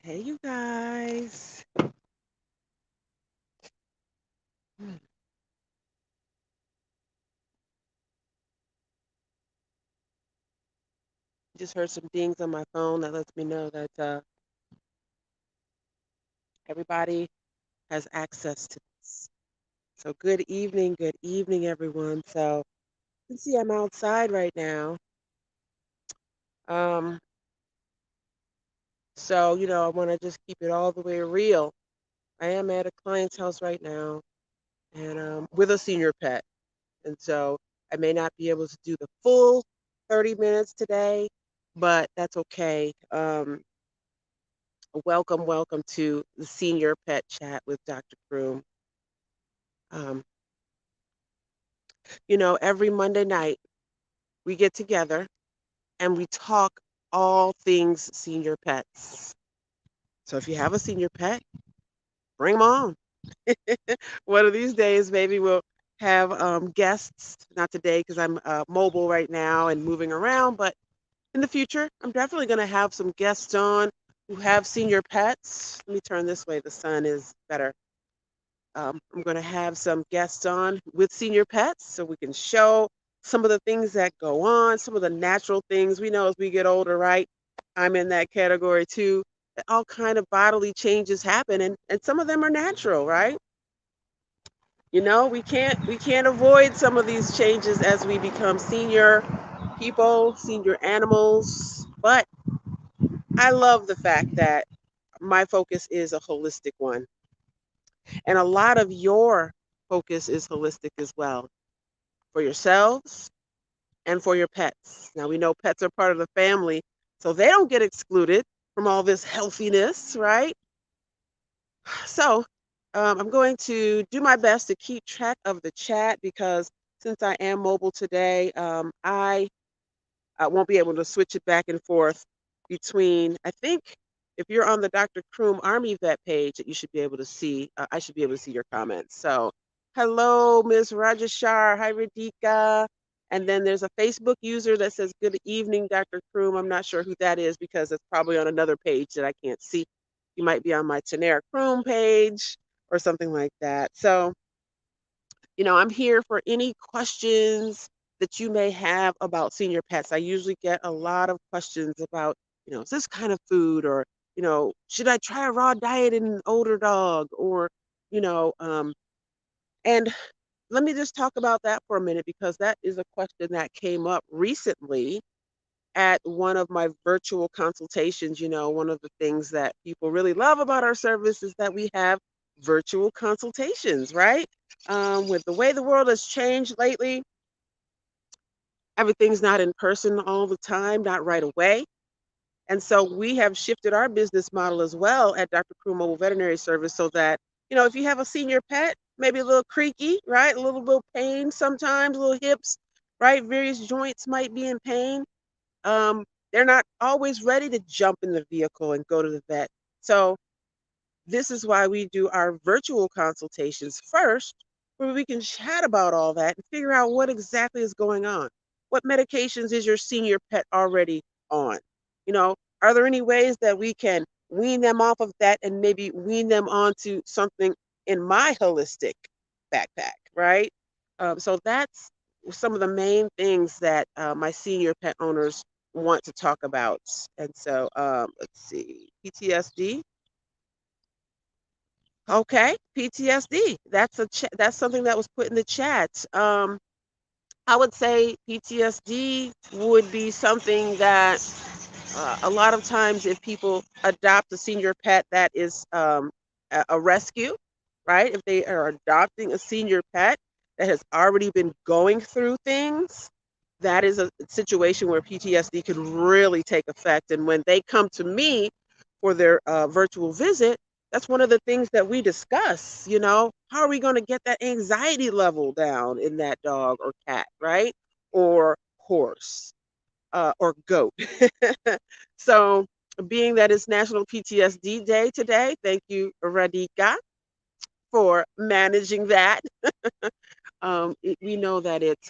Hey, you guys. Hmm. Just heard some dings on my phone that lets me know that everybody has access to this. So, good evening, everyone. So, you can see I'm outside right now. Um, I want to just keep it all the way real. I am at a client's house right now and with a senior pet. And so, I may not be able to do the full 30 minutes today, but that's okay. Welcome to the Senior Pet Chat with Dr. Croom. Um, every Monday night we get together and we talk all things senior pets. So if you have a senior pet, bring them on. One of these days, maybe we'll have guests. Not today because I'm mobile right now and moving around, but in the future, I'm definitely going to have some guests on who have senior pets. Let me turn this way. The sun is better. I'm going to have some guests on with senior pets so we can show some of the things that go on, some of the natural things we know as we get older, right? I'm in that category too. That all kind of bodily changes happen and some of them are natural, right? We can't avoid some of these changes as we become senior people, senior animals, but I love the fact that my focus is a holistic one. And a lot of your focus is holistic as well for yourselves and for your pets. Now, we know pets are part of the family, so they don't get excluded from all this healthiness, right? So, I'm going to do my best to keep track of the chat because since I am mobile today, I won't be able to switch it back and forth between, I think if you're on the Dr. Kroom Army Vet page, that you should be able to see, I should be able to see your comments. So, hello, Miss Rajashar. Hi, Radhika. And then there's a Facebook user that says, good evening, Dr. Kroom. I'm not sure who that is because it's probably on another page that I can't see. You might be on my Tenera Kroom page or something like that. So, I'm here for any questions that you may have about senior pets. I usually get a lot of questions about, is this kind of food or, should I try a raw diet in an older dog or, you know, um, and let me just talk about that for a minute because that is a question that came up recently at one of my virtual consultations. One of the things that people really love about our service is that we have virtual consultations, right? With the way the world has changed lately, everything's not in person all the time, not right away. And so we have shifted our business model as well at Dr. Crew Mobile Veterinary Service so that, if you have a senior pet, maybe a little creaky, right? A little pain sometimes, little hips, right? Various joints might be in pain. Um, they're not always ready to jump in the vehicle and go to the vet. So this is why we do our virtual consultations first, where we can chat about all that and figure out what exactly is going on. What medications is your senior pet already on? Are there any ways that we can wean them off of that and maybe wean them onto something in my holistic backpack, right? So that's some of the main things that my senior pet owners want to talk about. And so let's see, PTSD. Okay, PTSD. That's something that was put in the chat. I would say PTSD would be something that a lot of times if people adopt a senior pet that is a rescue, right? If they are adopting a senior pet that has already been going through things, that is a situation where PTSD could really take effect. And when they come to me for their virtual visit, that's one of the things that we discuss. How are we going to get that anxiety level down in that dog or cat, right? Or horse or goat. So, being that it's National PTSD Day today, thank you, Radhika, for managing that. We know that it's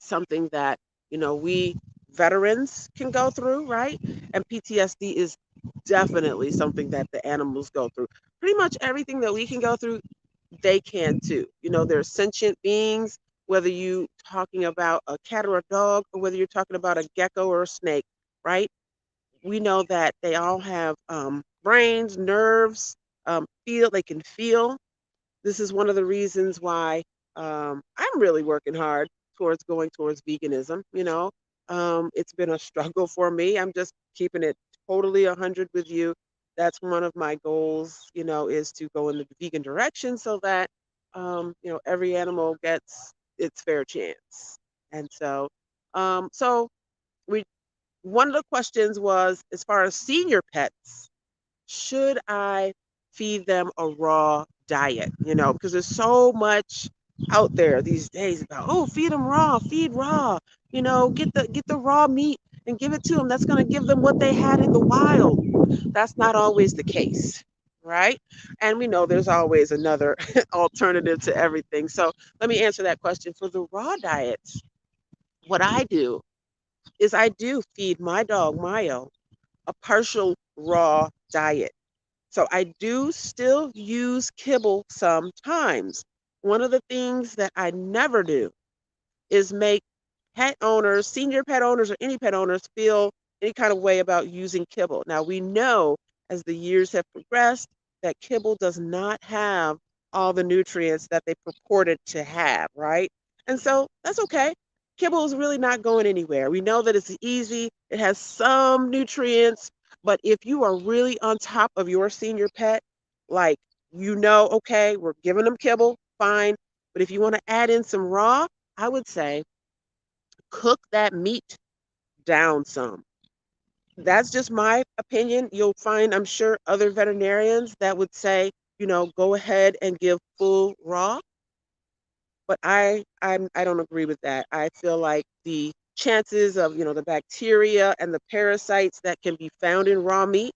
something that we veterans can go through, right? And PTSD is definitely something that the animals go through. Pretty much everything that we can go through, they can too. You know, they're sentient beings, whether you talking about a cat or a dog, or whether you're talking about a gecko or a snake, right? We know that they all have brains, nerves, they can feel. This is one of the reasons why I'm really working hard towards going towards veganism. It's been a struggle for me. I'm just keeping it totally 100 with you. That's one of my goals, is to go in the vegan direction so that, every animal gets its fair chance. And so we, one of the questions was, as far as senior pets, should I feed them a raw diet? Because there's so much out there these days about, oh, feed them raw, feed raw. Get the raw meat and give it to them. That's going to give them what they had in the wild. That's not always the case, right? And we know there's always another alternative to everything. So let me answer that question. For the raw diets, what I do is I do feed my dog Mayo a partial raw diet. So I do still use kibble sometimes. One of the things that I never do is make pet owners, senior pet owners, or any pet owners feel any kind of way about using kibble. Now, we know as the years have progressed that kibble does not have all the nutrients that they purported to have, right? And so that's okay. Kibble is really not going anywhere. We know that it's easy, it has some nutrients, but if you are really on top of your senior pet, like, okay, we're giving them kibble, fine. But if you want to add in some raw, I would say cook that meat down some. That's just my opinion. You'll find, I'm sure, other veterinarians that would say, go ahead and give full raw. But I don't agree with that. I feel like the chances of, the bacteria and the parasites that can be found in raw meat,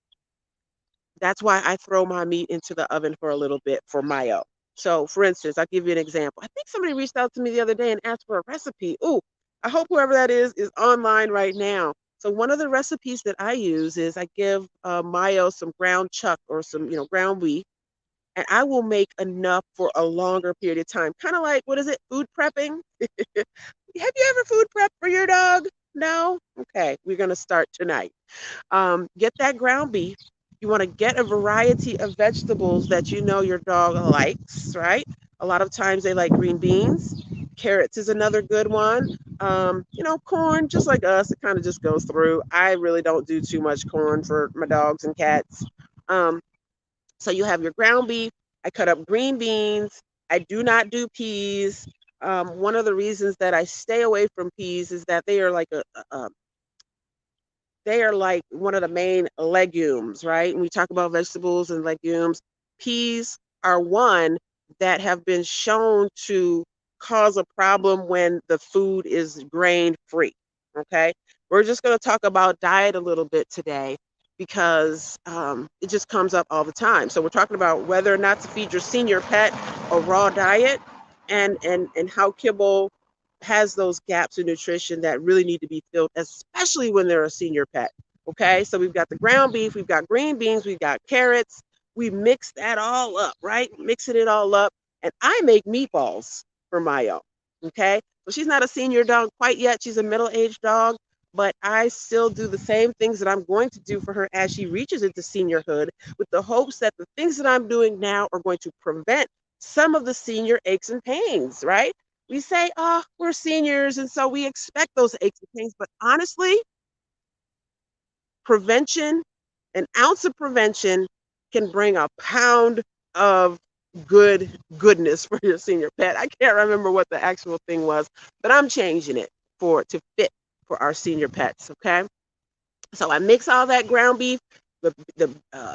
that's why I throw my meat into the oven for a little bit for Mayo. So, for instance, I'll give you an example. I think somebody reached out to me the other day and asked for a recipe. Ooh, I hope whoever that is online right now. So, one of the recipes that I use is I give Mayo some ground chuck or some, ground beef, and I will make enough for a longer period of time. Kind of like, what is it, food prepping? Have you ever food prep for your dog? No? Okay, we're going to start tonight. Get that ground beef. You want to get a variety of vegetables that you know your dog likes, right? A lot of times they like green beans. Carrots is another good one. Corn, just like us, it kind of just goes through. I really don't do too much corn for my dogs and cats. Um, so you have your ground beef. I cut up green beans. I do not do peas. One of the reasons that I stay away from peas is that they are like one of the main legumes, right? When we talk about vegetables and legumes, peas are one that have been shown to cause a problem when the food is grain free. Okay. We're just going to talk about diet a little bit today because it just comes up all the time. So we're talking about whether or not to feed your senior pet a raw diet and how kibble has those gaps in nutrition that really need to be filled, especially when they're a senior pet. Okay, so we've got the ground beef, we've got green beans, we've got carrots. We mix that all up, right? Mixing it all up. And I make meatballs for Mayo. Okay, so she's not a senior dog quite yet. She's a middle aged dog, but I still do the same things that I'm going to do for her as she reaches into seniorhood with the hopes that the things that I'm doing now are going to prevent some of the senior aches and pains, right? We say, oh, we're seniors, and so we expect those aches and pains. But honestly, prevention, an ounce of prevention can bring a pound of goodness for your senior pet. I can't remember what the actual thing was, but I'm changing it to fit for our senior pets. Okay. So I mix all that ground beef, the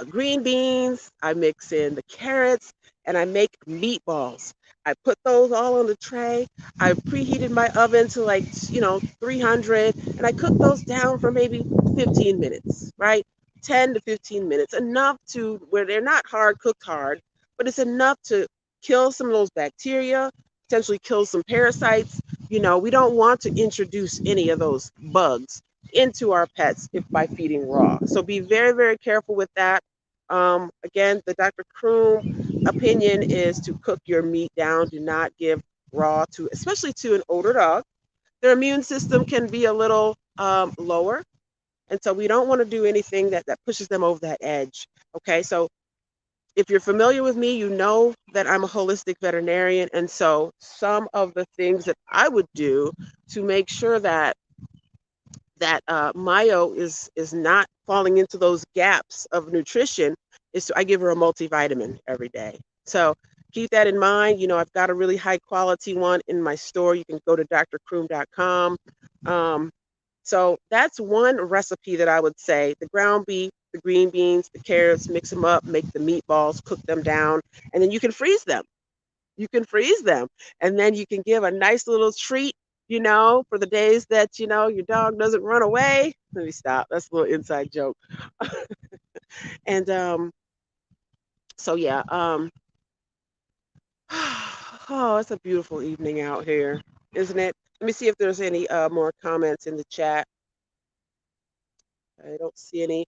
green beans, I mix in the carrots, and I make meatballs. I put those all on the tray. I preheated my oven to 300, and I cook those down for maybe 15 minutes, right? 10 to 15 minutes, enough to where they're not cooked hard, but it's enough to kill some of those bacteria, potentially kill some parasites. We don't want to introduce any of those bugs into our pets if by feeding raw. So be very, very careful with that. Again, the Dr. Croom opinion is to cook your meat down. Do not give raw to, especially to an older dog. Their immune system can be a little lower, and so we don't want to do anything that pushes them over that edge. Okay, so if you're familiar with me, you know that I'm a holistic veterinarian, and so some of the things that I would do to make sure that Mayo is not falling into those gaps of nutrition is I give her a multivitamin every day. So keep that in mind. You know, I've got a really high quality one in my store. You can go to drcroom.com. Um, so that's one recipe that I would say: the ground beef, the green beans, the carrots, mix them up, make the meatballs, cook them down, and then you can freeze them. You can freeze them, and then you can give a nice little treat, for the days that, your dog doesn't run away. Let me stop. That's a little inside joke. And so yeah, oh, it's a beautiful evening out here, isn't it? Let me see if there's any more comments in the chat. I don't see any.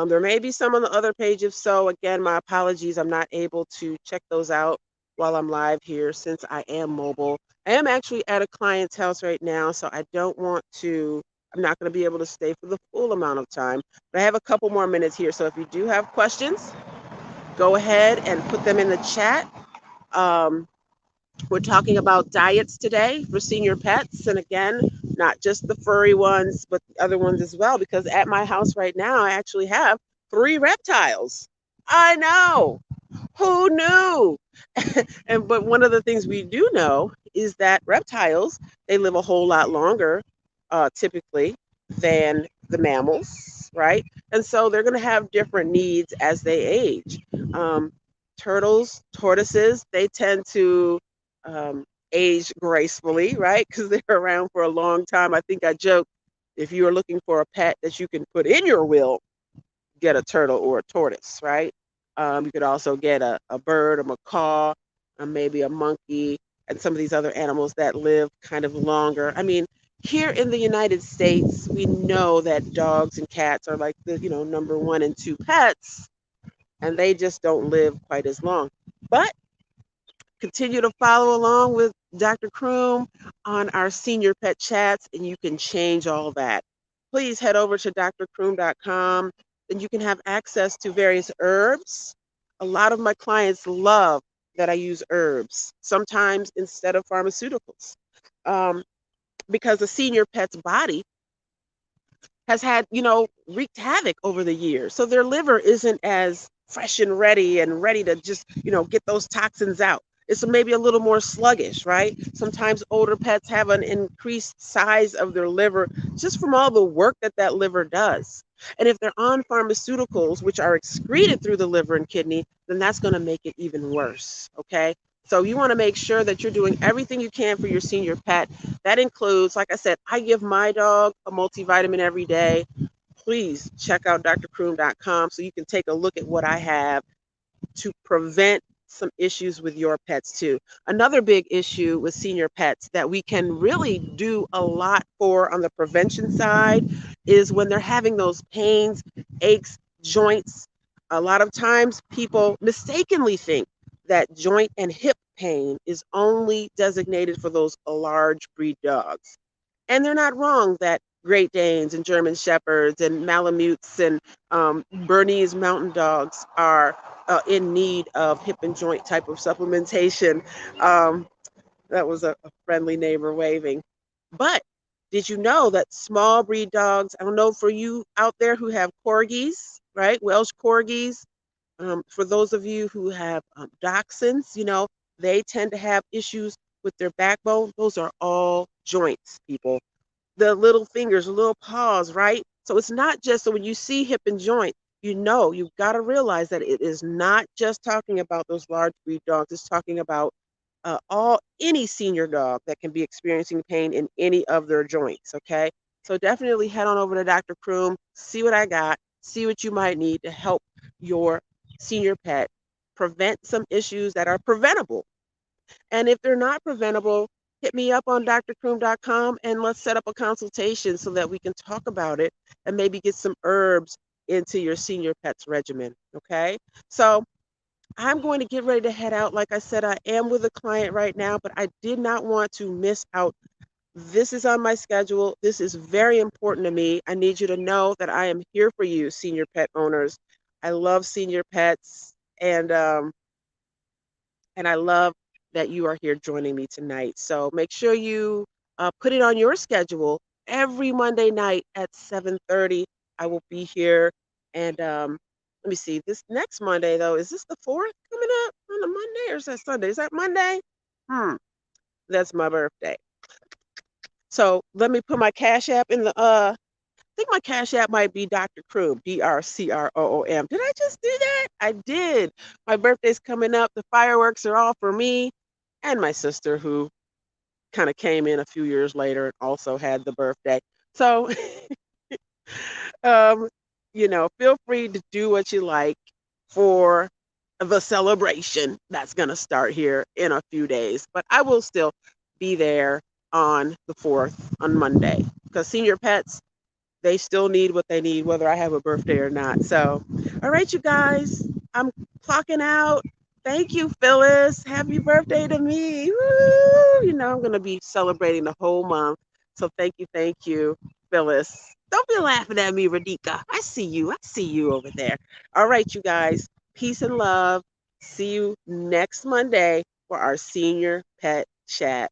There may be some on the other page. If so, again, my apologies. I'm not able to check those out while I'm live here since I am mobile. I am actually at a client's house right now, so I don't want to, I'm not going to be able to stay for the full amount of time. But I have a couple more minutes here. So if you do have questions, go ahead and put them in the chat. Um, we're talking about diets today for senior pets. And again, not just the furry ones, but the other ones as well, because at my house right now, I actually have 3 reptiles. I know. Who knew? But one of the things we do know is that reptiles, they live a whole lot longer, typically, than the mammals, right? And so they're going to have different needs as they age. Um, Turtles, tortoises, they tend to age gracefully, right? Because they're around for a long time. I think I joked, if you are looking for a pet that you can put in your will, get a turtle or a tortoise, right? You could also get a bird, a macaw, maybe a monkey, and some of these other animals that live kind of longer. I mean, here in the United States, we know that dogs and cats are like the, number 1 and 2 pets, and they just don't live quite as long. But continue to follow along with Dr. Croom on our senior pet chats, and you can change all that. Please head over to drcroom.com, and you can have access to various herbs. A lot of my clients love that I use herbs, sometimes instead of pharmaceuticals, um, because a senior pet's body has had, wreaked havoc over the years. So their liver isn't as fresh and ready to just, get those toxins out. It's maybe a little more sluggish, right? Sometimes older pets have an increased size of their liver just from all the work that liver does. And if they're on pharmaceuticals, which are excreted through the liver and kidney, then that's going to make it even worse. Okay. So you want to make sure that you're doing everything you can for your senior pet. That includes, like I said, I give my dog a multivitamin every day. Please check out drcroom.com so you can take a look at what I have to prevent some issues with your pets too. Another big issue with senior pets that we can really do a lot for on the prevention side is when they're having those pains, aches, joints. A lot of times people mistakenly think that joint and hip pain is only designated for those large breed dogs. And they're not wrong that Great Danes and German Shepherds and Malamutes and Bernese Mountain Dogs are in need of hip and joint type of supplementation. Um, that was a friendly neighbor waving. But did you know that small breed dogs, I don't know for you out there who have corgis, right? Welsh corgis, for those of you who have dachshunds, they tend to have issues with their backbone. Those are all joints, people. The little fingers, the little paws, right? So it's not just, so when you see hip and joint, you've got to realize that it is not just talking about those large breed dogs. It's talking about any senior dog that can be experiencing pain in any of their joints. Okay, so definitely head on over to Dr. Croom, see what I got, see what you might need to help your senior pet prevent some issues that are preventable. And if they're not preventable, hit me up on drcroom.com and let's set up a consultation so that we can talk about it and maybe get some herbs into your senior pets regimen. Okay. So I'm going to get ready to head out. Like I said, I am with a client right now, but I did not want to miss out. This is on my schedule. This is very important to me. I need you to know that I am here for you, senior pet owners. I love senior pets, and I love that you are here joining me tonight. So make sure you put it on your schedule every Monday night at 7:30. I will be here, and let me see. This next Monday though, is this the 4th coming up on a Monday or is that Sunday? Is that Monday? Hmm. That's my birthday. So let me put my Cash App in the I think my Cash App might be Dr. Croom, DrCroom. Did I just do that? I did. My birthday's coming up. The fireworks are all for me and my sister, who kind of came in a few years later and also had the birthday. So, um, feel free to do what you like for the celebration that's going to start here in a few days. But I will still be there on the 4th on Monday because senior pets, they still need what they need, whether I have a birthday or not. So, all right, you guys, I'm clocking out. Thank you, Phyllis. Happy birthday to me. Woo! I'm going to be celebrating the whole month. So, thank you, Phyllis. Don't be laughing at me, Radhika. I see you. I see you over there. All right, you guys, peace and love. See you next Monday for our senior pet chat.